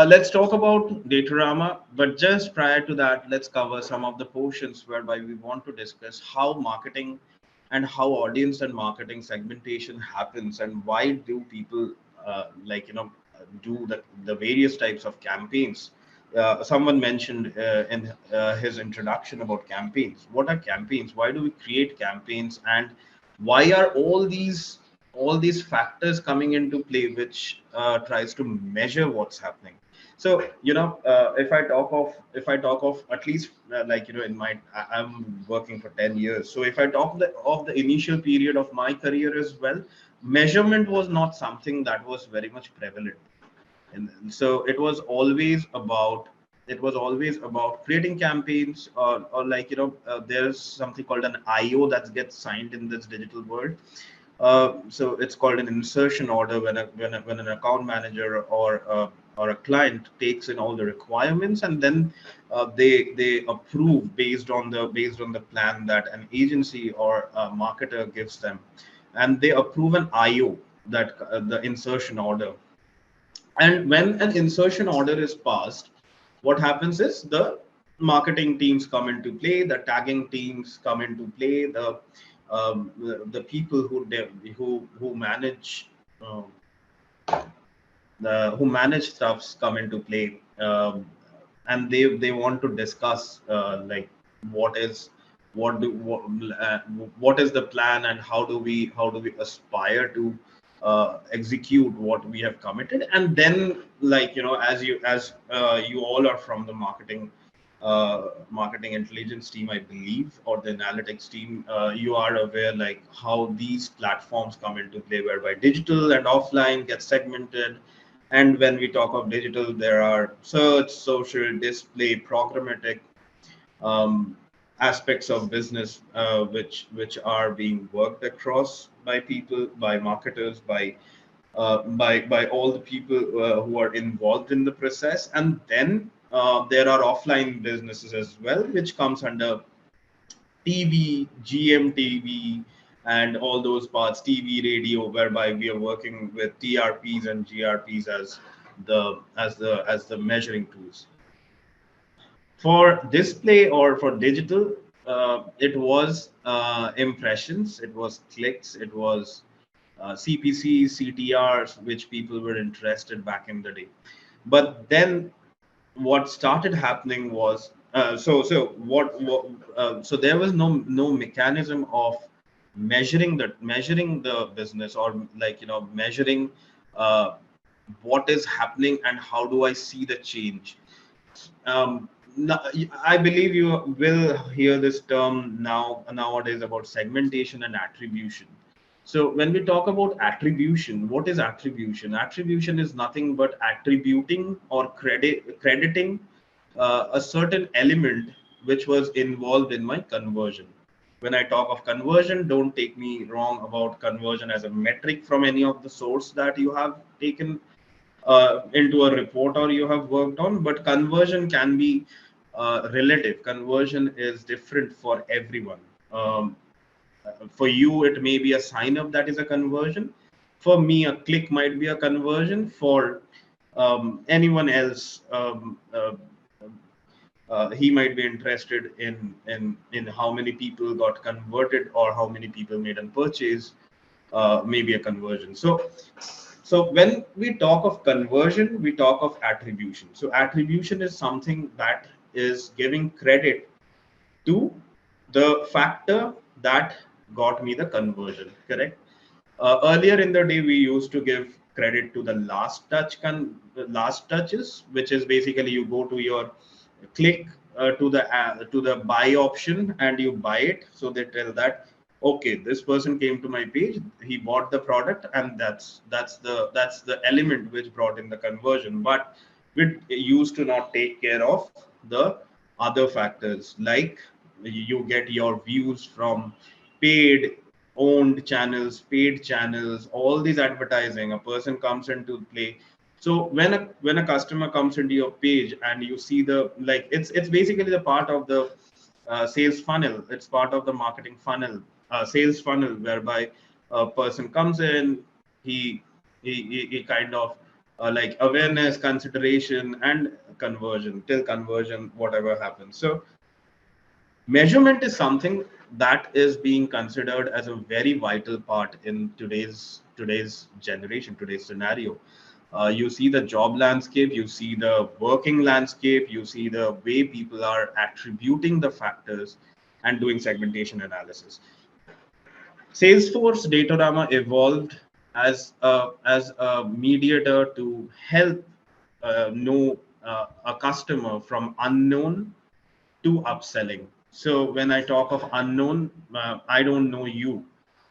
Let's talk about Datorama, but just prior to that, let's cover some of the portions whereby we want to discuss how marketing and how audience and marketing segmentation happens, and why do people do the various types of campaigns. Someone mentioned in his introduction about campaigns. What are campaigns? Why do we create campaigns, and why are all these factors coming into play, which tries to measure what's happening? So if I talk of at least in my I'm working for 10 years. So if I talk of the initial period of my career as well, measurement was not something that was very much prevalent. And so it was always about creating campaigns, or there's something called an IO that gets signed in this digital world. So it's called an insertion order when an account manager or a client takes in all the requirements, and then they approve based on the plan that an agency or a marketer gives them, and they approve an IO, that the insertion order. And when an insertion order is passed, what happens is the marketing teams come into play, the tagging teams come into play, the people who manage uh, the who manage stuffs come into play, and they want to discuss what is what what is the plan, and how do we aspire to execute what we have committed. And then, as you all are from the marketing intelligence team, I believe, or the analytics team, you are aware like how these platforms come into play, whereby digital and offline get segmented. And when we talk of digital, there are search, social, display, programmatic, um, aspects of business, which are being worked across by people, by marketers, by all the people who are involved in the process. And then there are offline businesses as well, which comes under TV, GMTV, and all those parts, TV, radio, whereby we are working with TRPs and GRPs as the measuring tools. For display or for digital, it was impressions, it was clicks, it was CPCs, CTRs, which people were interested back in the day. But then what started happening was, so there was no mechanism of measuring the business, or measuring uh, what is happening and how do I see the change. I believe you will hear this term nowadays about segmentation and attribution. So when we talk about attribution, what is attribution? Attribution is nothing but attributing or crediting a certain element which was involved in my conversion. When I talk of conversion, don't take me wrong about conversion as a metric from any of the source that you have taken into a report or you have worked on. But conversion can be relative. Conversion is different for everyone. For you, it may be a sign up that is a conversion. For me, a click might be a conversion. For anyone else, he might be interested in how many people got converted or how many people made a purchase, maybe a conversion. So when we talk of conversion, we talk of attribution. So attribution is something that is giving credit to the factor that got me the conversion, correct? Earlier in the day, we used to give credit to the last touches, which is basically you go to your click to the buy option and you buy it. So they tell that, okay, this person came to my page, he bought the product, and that's the element which brought in the conversion. But we used to not take care of the other factors, like you get your views from paid, owned channels, paid channels, all these advertising. A person comes into play. So when a customer comes into your page and you see the, like, it's basically the part of the sales funnel. It's part of the marketing funnel, sales funnel, whereby a person comes in, he kind of like awareness, consideration, and conversion. Till conversion, whatever happens. So measurement is something that is being considered as a very vital part in today's generation, today's scenario. You see the job landscape, you see the working landscape, you see the way people are attributing the factors and doing segmentation analysis. Salesforce Datorama evolved as a mediator to help know a customer from unknown to upselling. So when I talk of unknown, I don't know you,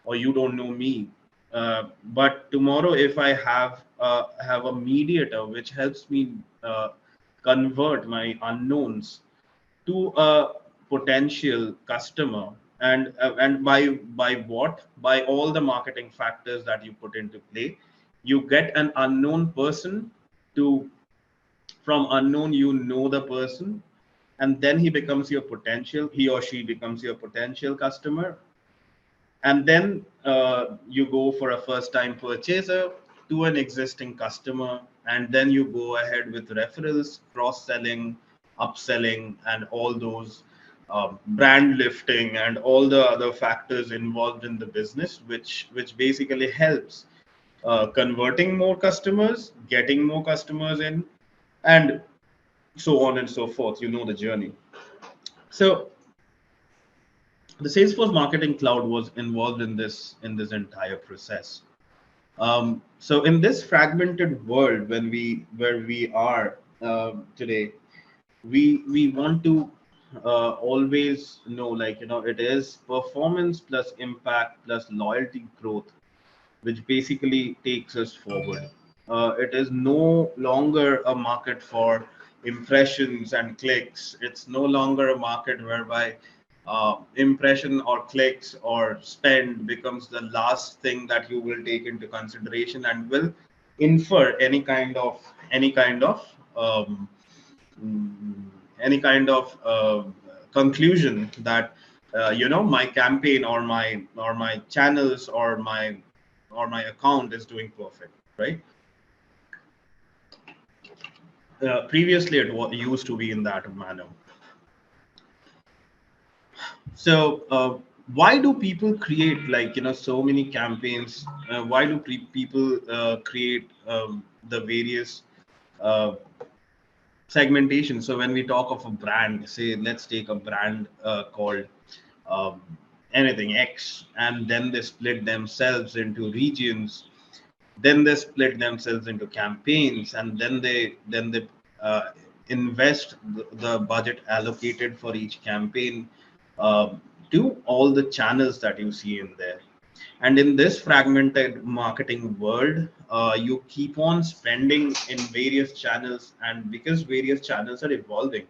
or you don't know me. But tomorrow, if I have a mediator which helps me convert my unknowns to a potential customer, and by what, by all the marketing factors that you put into play, you get an unknown person to, from unknown you know the person, and then he or she becomes your potential customer, and then you go for a first time purchaser to an existing customer, and then you go ahead with referrals, cross selling, upselling, and all those brand lifting and all the other factors involved in the business, which basically helps converting more customers, getting more customers in, and so on and so forth. You know the journey. So the Salesforce Marketing Cloud was involved in this entire process. So in this fragmented world, where we are today, we want to always know, like, it is performance plus impact plus loyalty growth, which basically takes us forward. It is no longer a market for impressions and clicks. It's no longer a market whereby impression or clicks or spend becomes the last thing that you will take into consideration and will infer any kind of um, mm, any kind of conclusion that my campaign or my channels or my account is doing perfect, right? Previously it used to be in that manner. So why do people create, like, so many campaigns? Why do people create the various uh, segmentation? So when we talk of a brand, say let's take a brand called um, anything X, and then they split themselves into regions, then they split themselves into campaigns, and then they uh, invest the budget allocated for each campaign uh, to all the channels that you see in there. And in this fragmented marketing world, you keep on spending in various channels, and because various channels are evolving,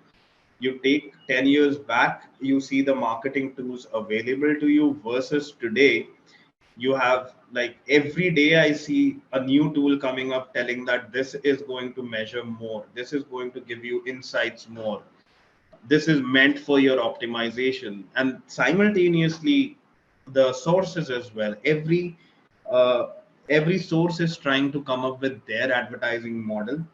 you take 10 years back, you see the marketing tools available to you versus today. You have, like, every day I see a new tool coming up telling that this is going to measure more, this is going to give you insights more, this is meant for your optimization. And simultaneously the sources as well, uh, every source is trying to come up with their advertising model.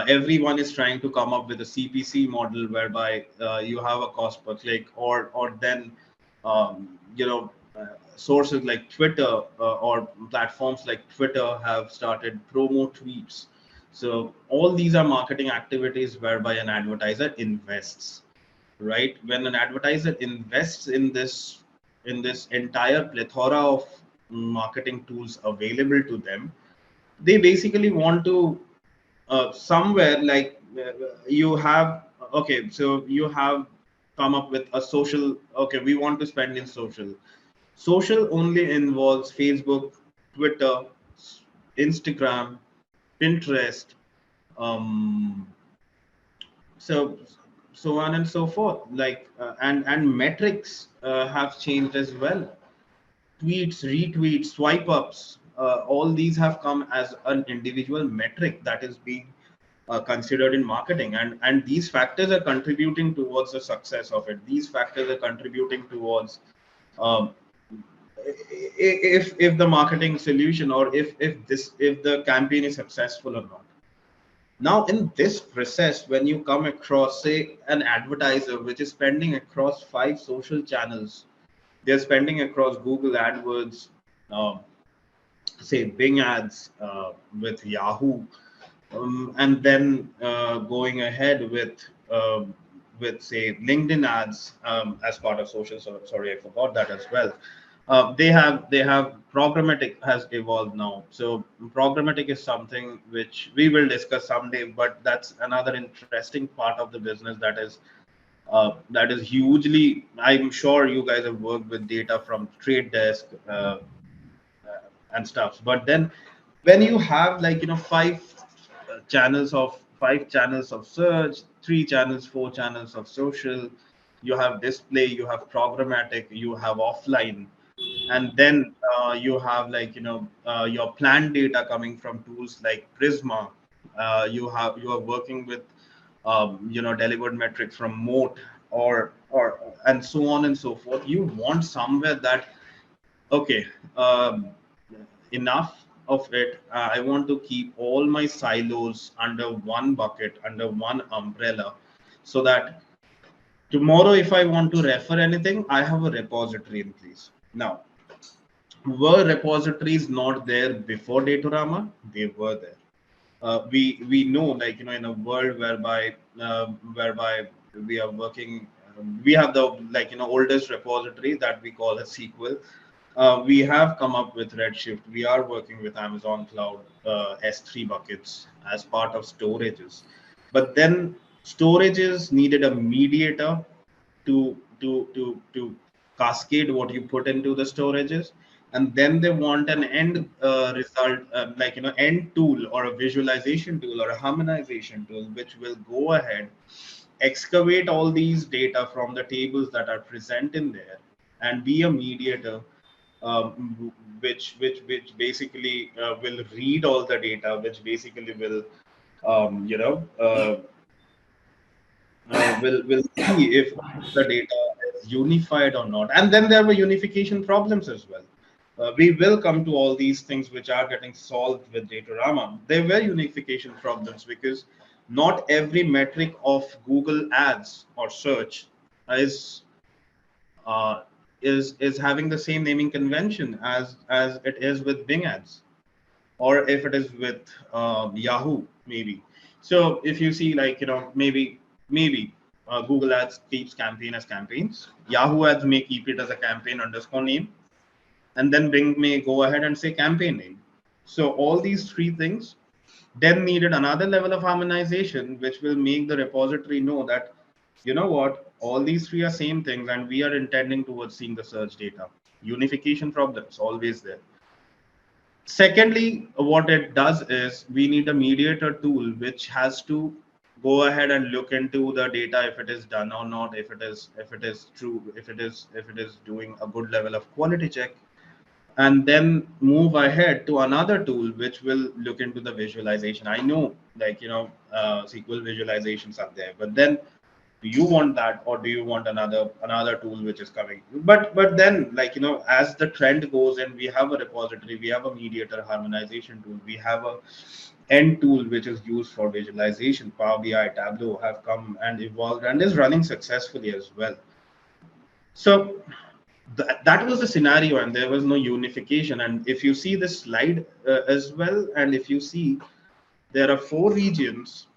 Everyone is trying to come up with a CPC model whereby you have a cost per click, or then sources like Twitter or platforms like Twitter have started promo tweets. So all these are marketing activities whereby an advertiser invests, right? When an advertiser invests in this entire plethora of marketing tools available to them, they basically want to somewhere, like, you have, okay, so you have come up with a social, okay, we want to spend in social only involves Facebook, Twitter, Instagram, Pinterest, um so so on and so forth, like, and metrics have changed as well. Tweets, retweets, swipe ups, all these have come as an individual metric that is being considered in marketing, and these factors are contributing towards the success of it. These factors are contributing towards um, if the marketing solution, or if the campaign is successful or not. Now, in this process, when you come across, say, an advertiser which is spending across 5 social channels, they're spending across Google AdWords, uh, say Bing ads, with Yahoo, and then going ahead with say LinkedIn ads, as part of social. So, sorry, I forgot that as well. They have programmatic has evolved now. So programmatic is something which we will discuss someday, but that's another interesting part of the business that is hugely. I'm sure you guys have worked with data from Trade Desk, and stuff. But then when you have, like, five channels of search, 3 channels, 4 channels of social, you have display, you have programmatic, you have offline, and then you have, your planned data coming from tools like Prisma. You are working with delivered metrics from Moat, or and so on and so forth. You want somewhere that, okay, enough of it. I want to keep all my silos under one bucket, under one umbrella, so that tomorrow, if I want to refer anything, I have a repository in place. Now, were repositories not there before Datorama? They were there. We know, in a world whereby we are working, we have the, oldest repository that we call a SQL. We have come up with Redshift. We are working with Amazon Cloud, S3 buckets as part of storages. But then storages needed a mediator to cascade what you put into the storages, and then they want an end result, end tool, or a visualization tool, or a harmonization tool, which will go ahead, excavate all these data from the tables that are present in there, and be a mediator, which basically will read all the data, which basically will, um, you know uh, will see if the data is unified or not. And then there were unification problems as well. We will come to all these things which are getting solved with Datorama. There were unification problems because not every metric of Google Ads or search is uh, is having the same naming convention as it is with Bing Ads, or if it is with Yahoo, maybe. So if you see, maybe Google Ads keeps campaign as campaigns, Yahoo Ads may keep it as a campaign underscore name, and then Bing may go ahead and say campaign name. So all these 3 things then needed another level of harmonization, which will make the repository know that, you know what, all these 3 are same things, and we are intending towards seeing the search data. Unification problems always there. Secondly, what it does is we need a mediator tool which has to go ahead and look into the data, if it is done or not, if it is true, if it is doing a good level of quality check, and then move ahead to another tool which will look into the visualization. I know, SQL visualizations are there, but then do you want that, or do you want another tool which is coming? But then, as the trend goes, and we have a repository, we have a mediator harmonization tool, we have a end tool which is used for visualization. Power BI, Tableau have come and evolved and is running successfully as well. So that was the scenario, and there was no unification. And if you see this slide as well, and if you see, there are 4 regions,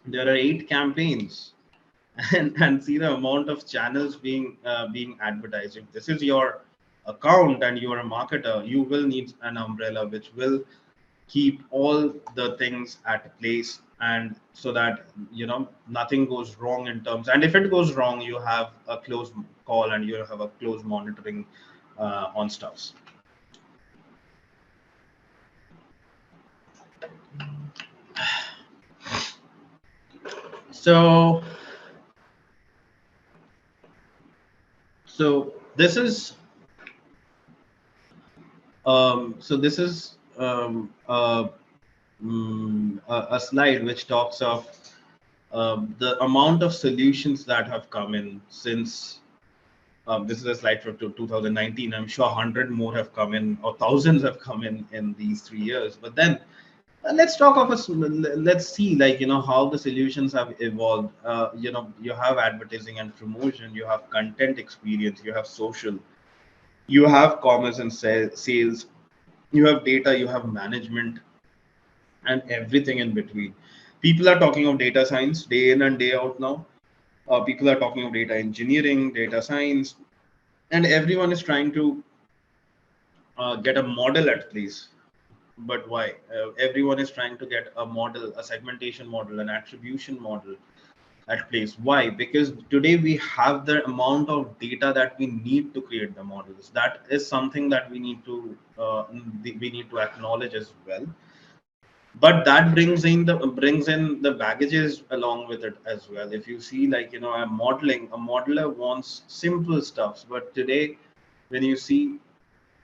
there are 8 campaigns, and see the amount of channels being advertised. If this is your account and you are a marketer, you will need an umbrella which will keep all the things at place, and so that nothing goes wrong in terms. And if it goes wrong, you have a close call, and you have a close monitoring on stuffs. So this is this is a slide which talks of the amount of solutions that have come in since This is a slide from 2019. I'm sure 100 more have come in, or thousands have come in these 3 years. But then let's talk of let's see, like, how the solutions have evolved. You have advertising and promotion, you have content experience, you have social, you have commerce and sales, you have data, you have management, and everything in between. People are talking of data science day in and day out now. People are talking of data engineering, data science, and everyone is trying to get a model at place. But why? Everyone is trying to get a model, a segmentation model, an attribution model at place. Why? Because today we have the amount of data that we need to create the models. That is something that we need to acknowledge as well. But that brings in the baggages along with it as well. If you see, like, a modeler wants simple stuffs, but today when you see,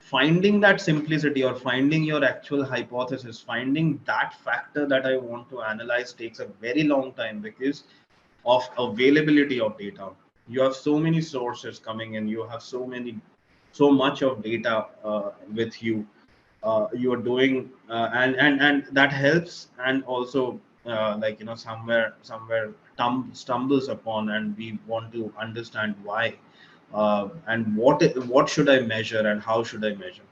finding that simplicity or finding your actual hypothesis, finding that factor that I want to analyze takes a very long time because of availability of data. You have so many sources coming in, you have so much of data with you. You are doing and that helps, and also somewhere stumbles upon, and we want to understand why, and what should I measure and how should I measure.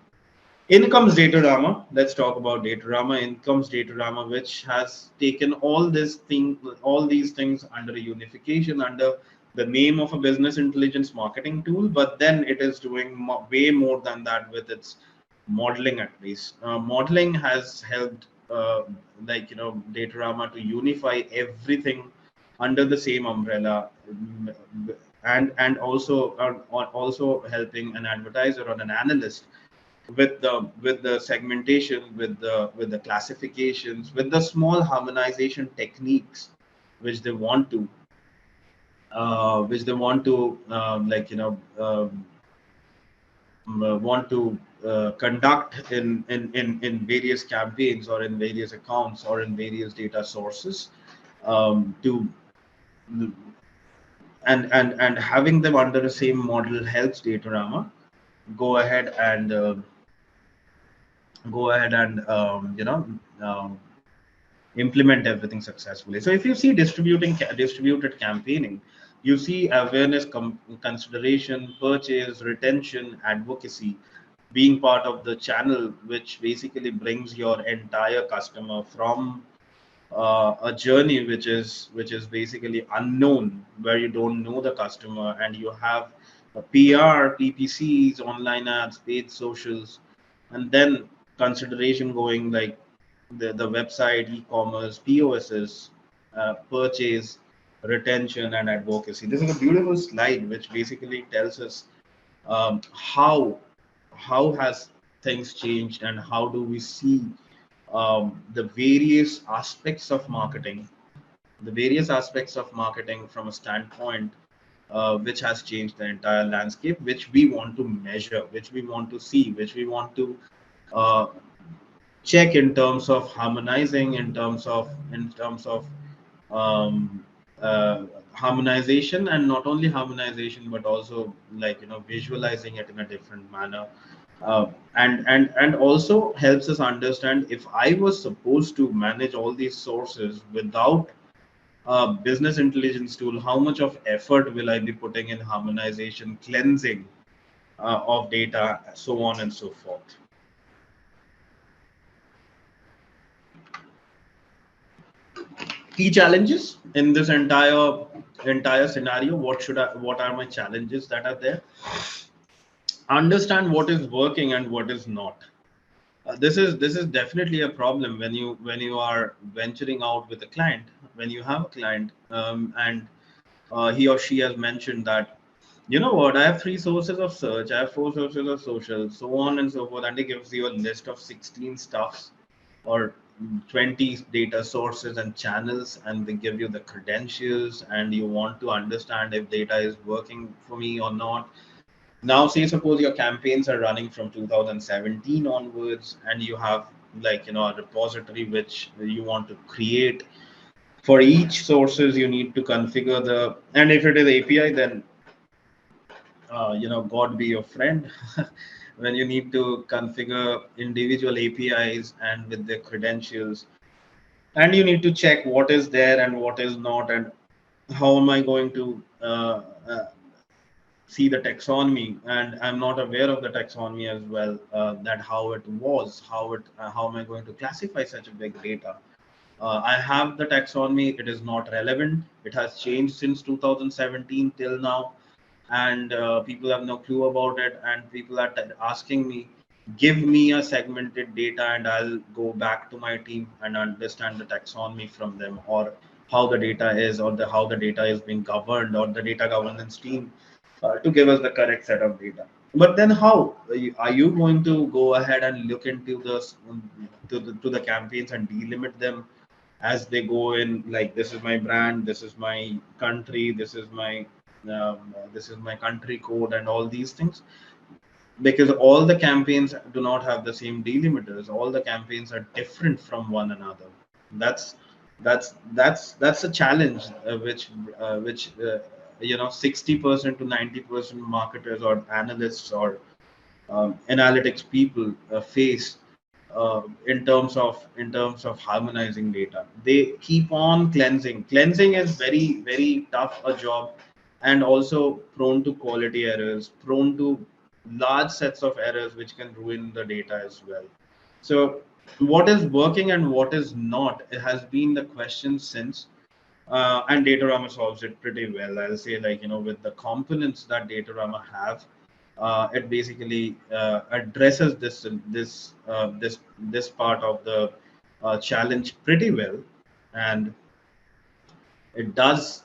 In comes Datorama. Let's talk about Datorama. In comes Datorama, which has taken all these things under a unification, under the name of a business intelligence marketing tool. But then it is doing way more than that with its modeling at least. Modeling has helped, Datorama to unify everything under the same umbrella, and also helping an advertiser or an analyst with the segmentation, with the classifications, with the small harmonization techniques which they want to want to conduct in various campaigns or in various accounts or in various data sources, to and having them under the same model helps Datorama go ahead and um, implement everything successfully. So if you see distributed campaigning, you see awareness, consideration, purchase, retention, advocacy being part of the channel, which basically brings your entire customer from a journey which is basically unknown, where you don't know the customer, and you have a PR, PPCs, online ads, paid socials, and then consideration going, like the website, e-commerce, POSs, purchase, retention, and advocacy. This is a beautiful slide which basically tells us how has things changed, and how do we see the various aspects of marketing from a standpoint which has changed the entire landscape, which we want to measure, which we want to see, which we want to uh, check in terms of harmonizing, in terms of um, harmonization, and not only harmonization but also, visualizing it in a different manner, and also helps us understand, if I was supposed to manage all these sources without a business intelligence tool, how much of effort will I be putting in harmonization, cleansing of data, so on and so forth. Key challenges in this entire scenario. What are my challenges that are there? Understand what is working and what is not. This is definitely a problem when you are venturing out with a client, when you have a client, and he or she has mentioned that, you know what, I have 3 sources of search, I have 4 sources of social, so on and so forth, and it gives you a list of 16 stuffs or 20 data sources and channels, and they give you the credentials, and you want to understand if data is working for me or not. Now say suppose your campaigns are running from 2017 onwards, and you have, a repository which you want to create. For each sources you need to configure the, and if it is API, then God be your friend when you need to configure individual APIs and with their credentials, and you need to check what is there and what is not, and how am I going to uh, see the taxonomy, and I'm not aware of the taxonomy as well, that how it was, how am I going to classify such a big data. I have the taxonomy. It is not relevant. It has changed since 2017 till now, and people have no clue about it. And people are asking me, give me a segmented data, and I'll go back to my team and understand the taxonomy from them, or how the data is, or how the data is being governed, or the data governance team to give us the correct set of data. But then, how are you going to go ahead and look into this to the campaigns and delimit them as they go in? Like, this is my brand, this is my country, this is my country code, and all these things, because all the campaigns do not have the same delimiters. All the campaigns are different from one another. That's that's that's that's a challenge, which 60% to 90% marketers or analysts or analytics people face, in terms of harmonizing data. They keep on cleansing. Cleansing is very very tough a job, and also prone to quality errors, prone to large sets of errors which can ruin the data as well. So what is working and what is not, it has been the question since, and Datorama solves it pretty well. I'll say, like, with the components that Datorama have, it basically addresses this part of the challenge pretty well, and it does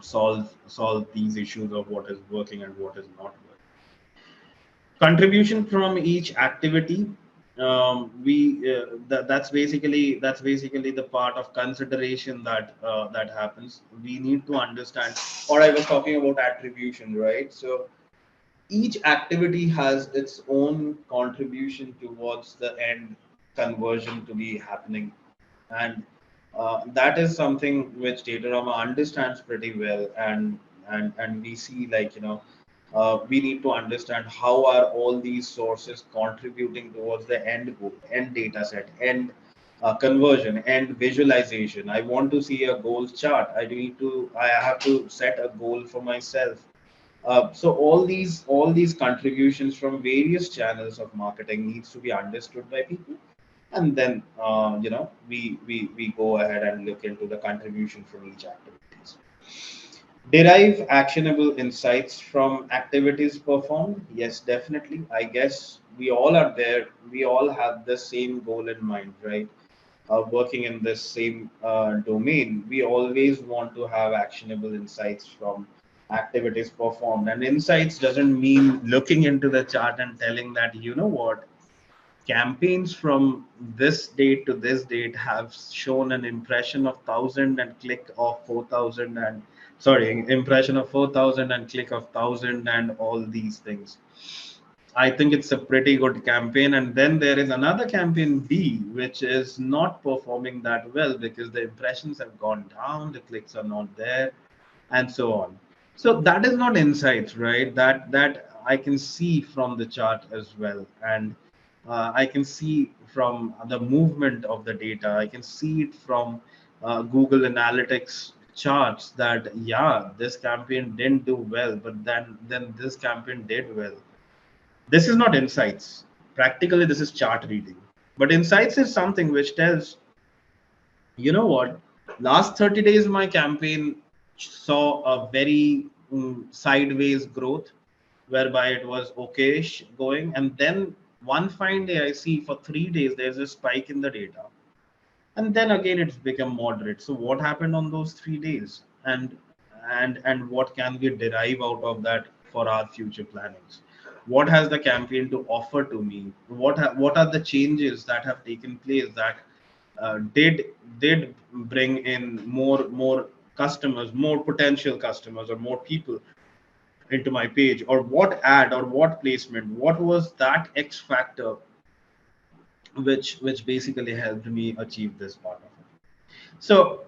solve these issues of what is working and what is not working. Contribution from each activity, we that's basically the part of consideration that happens. We need to understand, or I was talking about attribution, right? So each activity has its own contribution towards the end conversion to be happening, and that is something which Datorama understands pretty well. And we see, like, we need to understand how are all these sources contributing towards the end goal, end data set, end conversion, end visualization. I want to see a goals chart. I have to set a goal for myself. So all these contributions from various channels of marketing needs to be understood by people, and then we go ahead and look into the contribution from each activities. Derive actionable insights from activities performed. Yes, definitely. I guess we all are there. We all have the same goal in mind, right? Working in this same domain, we always want to have actionable insights from activities performed. And insights doesn't mean looking into the chart and telling that, what, campaigns from this date to this date have shown an impression of 1,000 and click of 4,000, and sorry, impression of 4,000 and click of 1,000, and all these things. I think it's a pretty good campaign. And then there is another campaign B, which is not performing that well because the impressions have gone down, the clicks are not there, and so on. So that is not insights, right? That I can see from the chart as well, and I can see from the movement of the data. I can see it from Google Analytics charts that, yeah, this campaign didn't do well, but then this campaign did well. This is not insights. Practically, this is chart reading. But insights is something which tells, what, last 30 days my campaign saw a very sideways growth, whereby it was okayish going, and then one fine day I see for 3 days there's a spike in the data, and then again it's become moderate. So what happened on those 3 days, and what can we derive out of that for our future plannings? What has the campaign to offer to me? What are the changes that have taken place that did bring in more customers, more potential customers, or more people into my page? Or what ad or what placement, what was that X factor which basically helped me achieve this part of it? So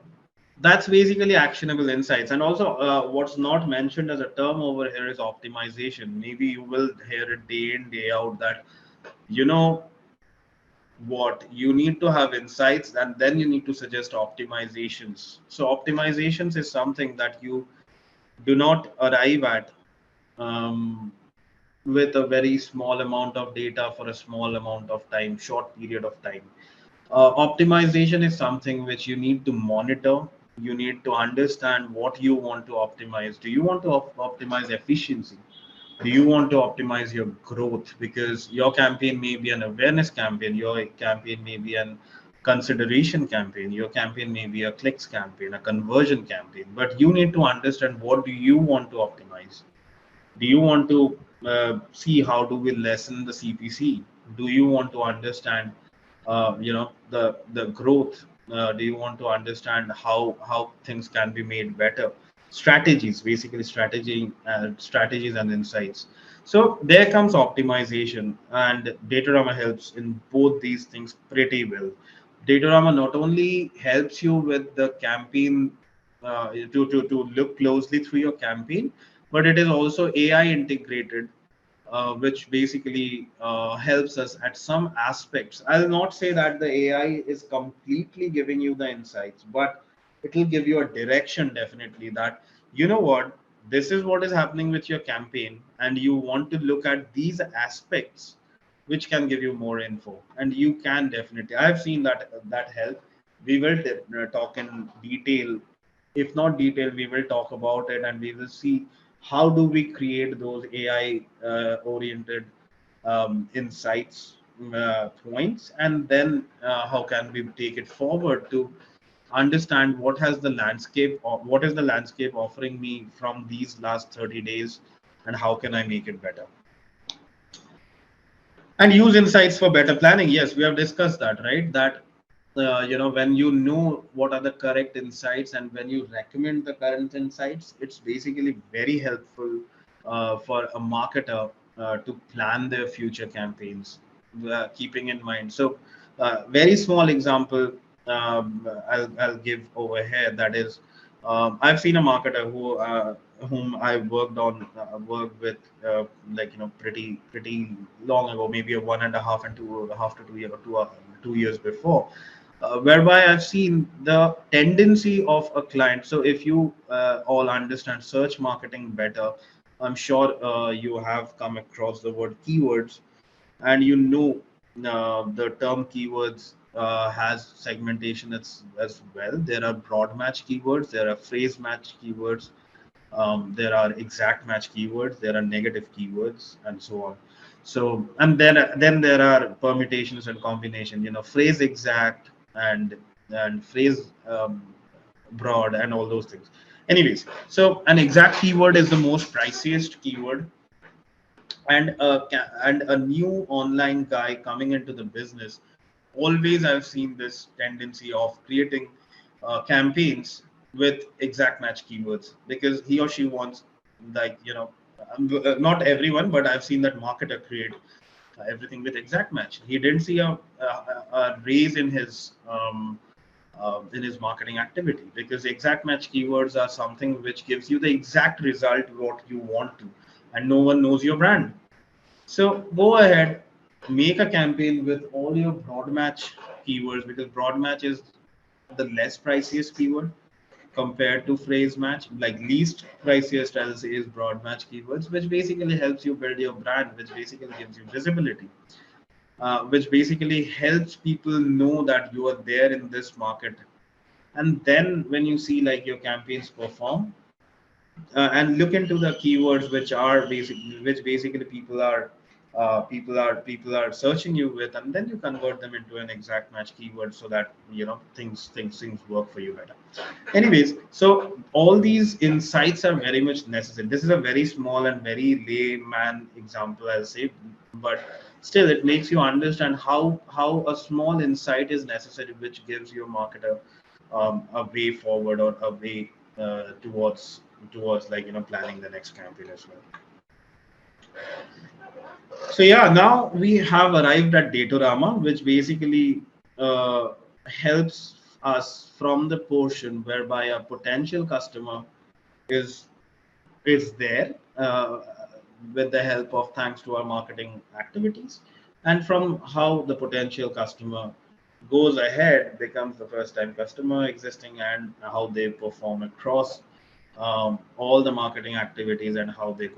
That's basically actionable insights. And also, what's not mentioned as a term over here is optimization. Maybe you will hear it day in, day out that, you know what, you need to have insights and then you need to suggest optimizations. So, optimizations is something that you do not arrive at um, with a very small amount of data for a small amount of time, short period of time. Optimization is something which you need to monitor. You need to understand what you want to optimize. Do you want to optimize efficiency? Do you want to optimize your growth? Because your campaign may be an awareness campaign, your campaign may be an consideration campaign, your campaign may be a clicks campaign, a conversion campaign, but you need to understand what do you want to optimize. Do you want to see how do we lessen the CPC? Do you want to understand, the growth? Do you want to understand how things can be made better? Strategies, basically strategies and insights. So there comes optimization, and Datorama helps in both these things pretty well. Datorama not only helps you with the campaign, to look closely through your campaign, but it is also AI integrated, which basically helps us at some aspects. I'll not say that the AI is completely giving you the insights, but it will give you a direction definitely that, what, this is what is happening with your campaign, and you want to look at these aspects which can give you more info, and you can definitely. I've seen that help. We will talk in detail. If not detail, we will talk about it, and we will see how do we create those AI oriented insights points, and then how can we take it forward to understand what is the landscape offering me from these last 30 days, and how can I make it better. And use insights for better planning. Yes, we have discussed that, right? That when you know what are the correct insights and when you recommend the current insights, it's basically very helpful for a marketer to plan their future campaigns, keeping in mind. So very small example, I'll give over here. That is, I've seen a marketer whom I worked with, pretty long ago, maybe a 1.5 and 2.5 to 2 year, 2 years before, whereby I've seen the tendency of a client. So if you all understand search marketing better, I'm sure you have come across the word keywords, and the term keywords has segmentation as well. There are broad match keywords, there are phrase match keywords, there are exact match keywords, there are negative keywords, and so on. So, and then there are permutations and combination, phrase exact and phrase broad and all those things. Anyways, so an exact keyword is the most priciest keyword, and a new online guy coming into the business, always I've seen this tendency of creating campaigns with exact match keywords, because he or she wants, like, not everyone, but I've seen that marketer create everything with exact match. He didn't see a raise in his marketing activity, because exact match keywords are something which gives you the exact result what you want to, and no one knows your brand. So go ahead, make a campaign with all your broad match keywords, because broad match is the less priciest keyword compared to phrase match. Like least priciest, I'll say, is broad match keywords, which basically helps you build your brand, which basically gives you visibility, which basically helps people know that you are there in this market. And then when you see like your campaigns perform, and look into the keywords which basically people are searching you with, and then you convert them into an exact match keyword, so that things work for you better. Anyways, so all these insights are very much necessary. This is a very small and very layman example, I'll say, but still it makes you understand how a small insight is necessary, which gives your marketer a way forward, or a way towards like planning the next campaign as well. So yeah, now we have arrived at Datorama, which basically helps us from the portion whereby a potential customer is is there with the help of thanks to our marketing activities, and from how the potential customer goes ahead, becomes the first time customer existing, and how they perform across all the marketing activities and how they go